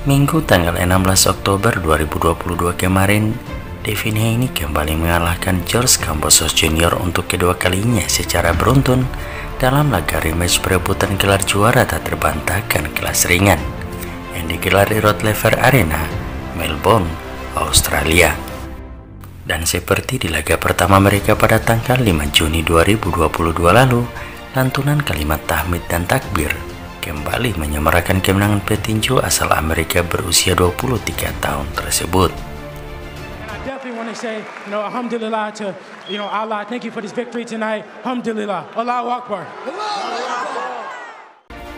Minggu tanggal 16 Oktober 2022 kemarin, Devin Haney kembali mengalahkan George Kambosos Jr. untuk kedua kalinya secara beruntun dalam laga rematch perebutan gelar juara tak terbantahkan kelas ringan yang digelar di Rod Laver Arena, Melbourne, Australia. Dan seperti di laga pertama mereka pada tanggal 5 Juni 2022 lalu, lantunan kalimat tahmid dan takbir kembali menyemarakan kemenangan petinju asal Amerika berusia 23 tahun tersebut. Alhamdulillah to Allah, thank you for this victory tonight. Alhamdulillah, Allahu Akbar.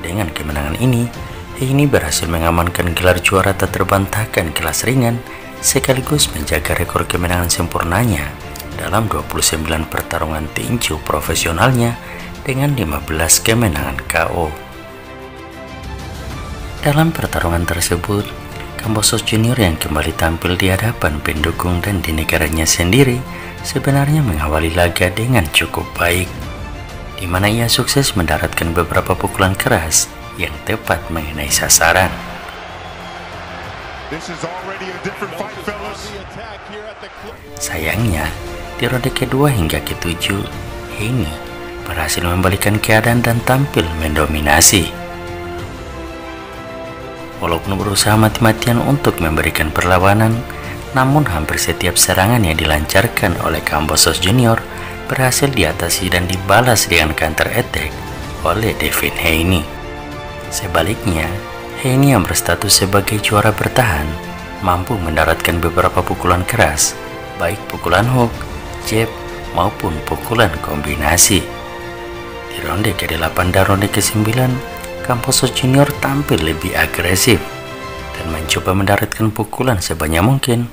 Dengan kemenangan ini, Haney berhasil mengamankan gelar juara tak terbantahkan kelas ringan sekaligus menjaga rekor kemenangan sempurnanya dalam 29 pertarungan tinju profesionalnya dengan 15 kemenangan KO. Dalam pertarungan tersebut, Kambosos Jr. yang kembali tampil di hadapan pendukung dan di negaranya sendiri sebenarnya mengawali laga dengan cukup baik, di mana ia sukses mendaratkan beberapa pukulan keras yang tepat mengenai sasaran. Sayangnya, di ronde kedua hingga ke-7, Haney berhasil membalikan keadaan dan tampil mendominasi. Walaupun berusaha mati-matian untuk memberikan perlawanan, namun hampir setiap serangan yang dilancarkan oleh Kambosos Jr. berhasil diatasi dan dibalas dengan counter attack oleh Devin Haney. Sebaliknya, Haney yang berstatus sebagai juara bertahan mampu mendaratkan beberapa pukulan keras, baik pukulan hook, jab, maupun pukulan kombinasi. Di ronde ke-8 dan ronde ke-9, Kambosos Jr. tampil lebih agresif dan mencoba mendaratkan pukulan sebanyak mungkin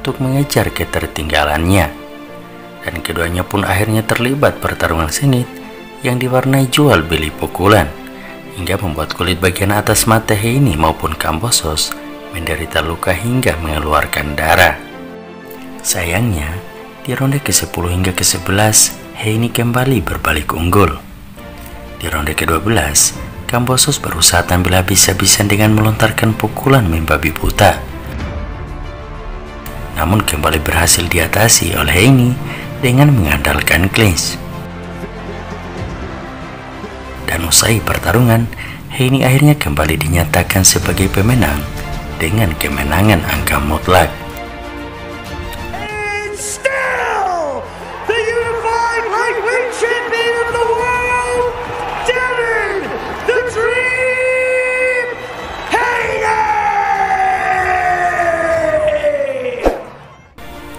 untuk mengejar ketertinggalannya. Dan keduanya pun akhirnya terlibat pertarungan sengit yang diwarnai jual beli pukulan, hingga membuat kulit bagian atas mata Haney maupun Kambosos menderita luka hingga mengeluarkan darah. Sayangnya, di ronde ke-10 hingga ke-11, Haney kembali berbalik unggul. Di ronde ke-12, Kambosos berusaha tampil habis-habisan dengan melontarkan pukulan membabi buta, namun kembali berhasil diatasi oleh Haney dengan mengandalkan clinch. Dan usai pertarungan, Haney akhirnya kembali dinyatakan sebagai pemenang dengan kemenangan angka mutlak.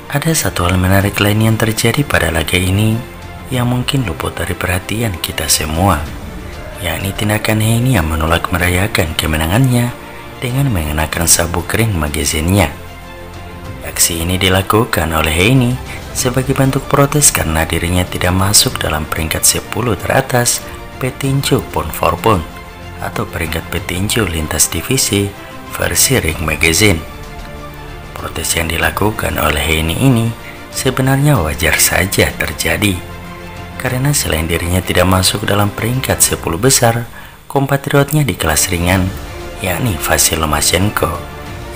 Ada satu hal menarik lain yang terjadi pada laga ini yang mungkin luput dari perhatian kita semua, yakni tindakan Haney yang menolak merayakan kemenangannya dengan mengenakan sabuk ring magazinnya. Aksi ini dilakukan oleh Haney sebagai bentuk protes karena dirinya tidak masuk dalam peringkat 10 teratas petinju pound for pound atau peringkat petinju lintas divisi versi ring magazine. Protes yang dilakukan oleh Haney ini sebenarnya wajar saja terjadi, karena selain dirinya tidak masuk dalam peringkat 10 besar, kompatriotnya di kelas ringan, yakni Vasyl Lomachenko,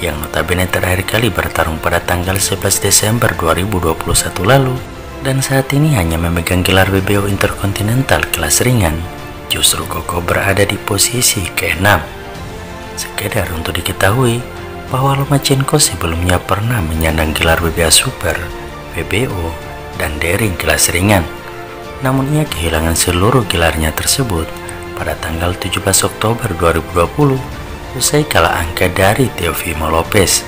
yang notabene terakhir kali bertarung pada tanggal 11 Desember 2021 lalu, dan saat ini hanya memegang gelar WBO Intercontinental kelas ringan, justru kokoh berada di posisi ke-6. Sekedar untuk diketahui, bahwa Lomachenko sebelumnya pernah menyandang gelar WBA Super, WBO, dan Daring kelas ringan. Namun ia kehilangan seluruh gelarnya tersebut pada tanggal 17 Oktober 2020 usai kalah angka dari Teofimo Lopez.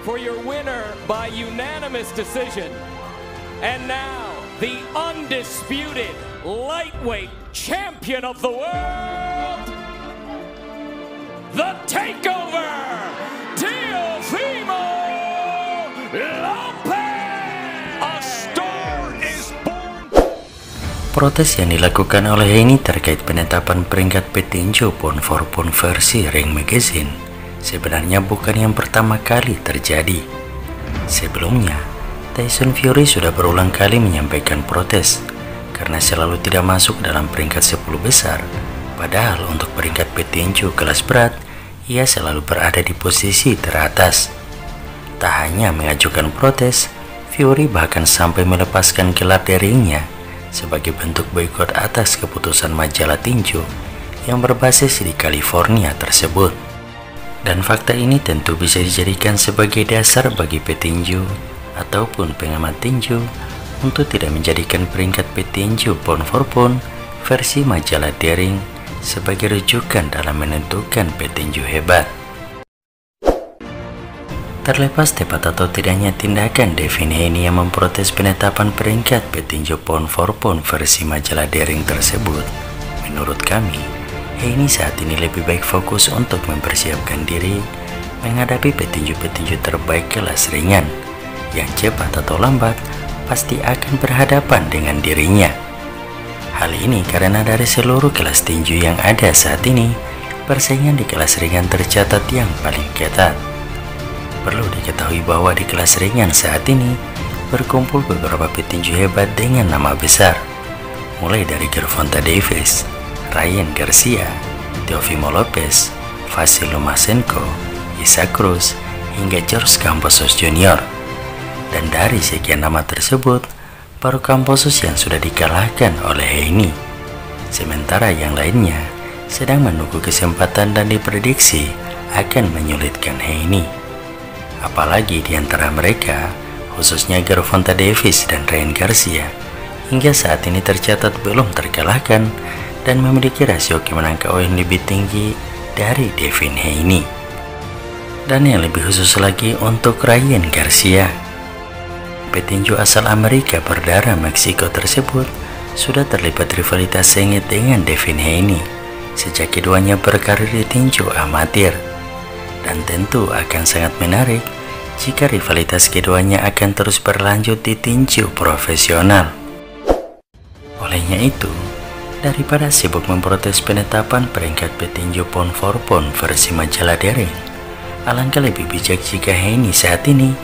For your winner by unanimous decision, and now the undisputed lightweight champion of the world, the Takeover, Teofimo Lopez. A star is born. Protes yang dilakukan oleh Haney terkait penetapan peringkat petinju pound for pound versi ring magazine sebenarnya bukan yang pertama kali terjadi. Sebelumnya, Tyson Fury sudah berulang kali menyampaikan protes karena selalu tidak masuk dalam peringkat 10 besar, padahal untuk peringkat petinju kelas berat ia selalu berada di posisi teratas. Tak hanya mengajukan protes, Fury bahkan sampai melepaskan gelar daringnya sebagai bentuk boikot atas keputusan majalah tinju yang berbasis di California tersebut. Dan fakta ini tentu bisa dijadikan sebagai dasar bagi petinju ataupun pengamat tinju untuk tidak menjadikan peringkat petinju pound for pound versi majalah daring sebagai rujukan dalam menentukan petinju hebat. Terlepas tepat atau tidaknya tindakan Devin Haney yang memprotes penetapan peringkat petinju pound for pound versi majalah daring tersebut, menurut kami, Haney saat ini lebih baik fokus untuk mempersiapkan diri menghadapi petinju-petinju terbaik kelas ringan yang cepat atau lambat pasti akan berhadapan dengan dirinya. Hal ini karena dari seluruh kelas tinju yang ada saat ini, persaingan di kelas ringan tercatat yang paling ketat. Perlu diketahui bahwa di kelas ringan saat ini berkumpul beberapa petinju hebat dengan nama besar, mulai dari Gervonta Davis, Ryan Garcia, Teofimo Lopez, Vasyl Lomachenko, Isaac Cruz, hingga George Kambosos Jr. Dan dari sekian nama tersebut, baru Kambosos yang sudah dikalahkan oleh Haney. Sementara yang lainnya sedang menunggu kesempatan dan diprediksi akan menyulitkan Haney. Apalagi di antara mereka, khususnya Gervonta Davis dan Ryan Garcia, hingga saat ini tercatat belum terkalahkan dan memiliki rasio kemenangan KO yang lebih tinggi dari Devin Haney. Dan yang lebih khusus lagi untuk Ryan Garcia, petinju asal Amerika berdarah Meksiko tersebut sudah terlibat rivalitas sengit dengan Devin Haney sejak keduanya berkarir di tinju amatir. Dan tentu akan sangat menarik jika rivalitas keduanya akan terus berlanjut di tinju profesional. Olehnya itu, daripada sibuk memprotes penetapan peringkat petinju pound for pound versi majalah daring, alangkah lebih bijak jika Haney saat ini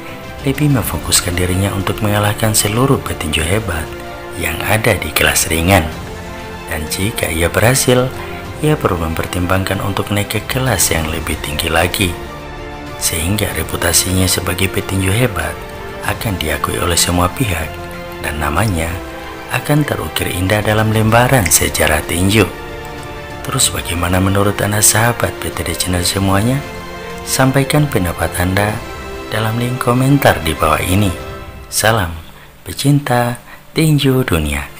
lebih memfokuskan dirinya untuk mengalahkan seluruh petinju hebat yang ada di kelas ringan. Dan jika ia berhasil, ia perlu mempertimbangkan untuk naik ke kelas yang lebih tinggi lagi, sehingga reputasinya sebagai petinju hebat akan diakui oleh semua pihak dan namanya akan terukir indah dalam lembaran sejarah tinju. Terus bagaimana menurut Anda sahabat PTD Channel semuanya? Sampaikan pendapat Anda dalam link komentar di bawah ini. Salam pecinta tinju dunia.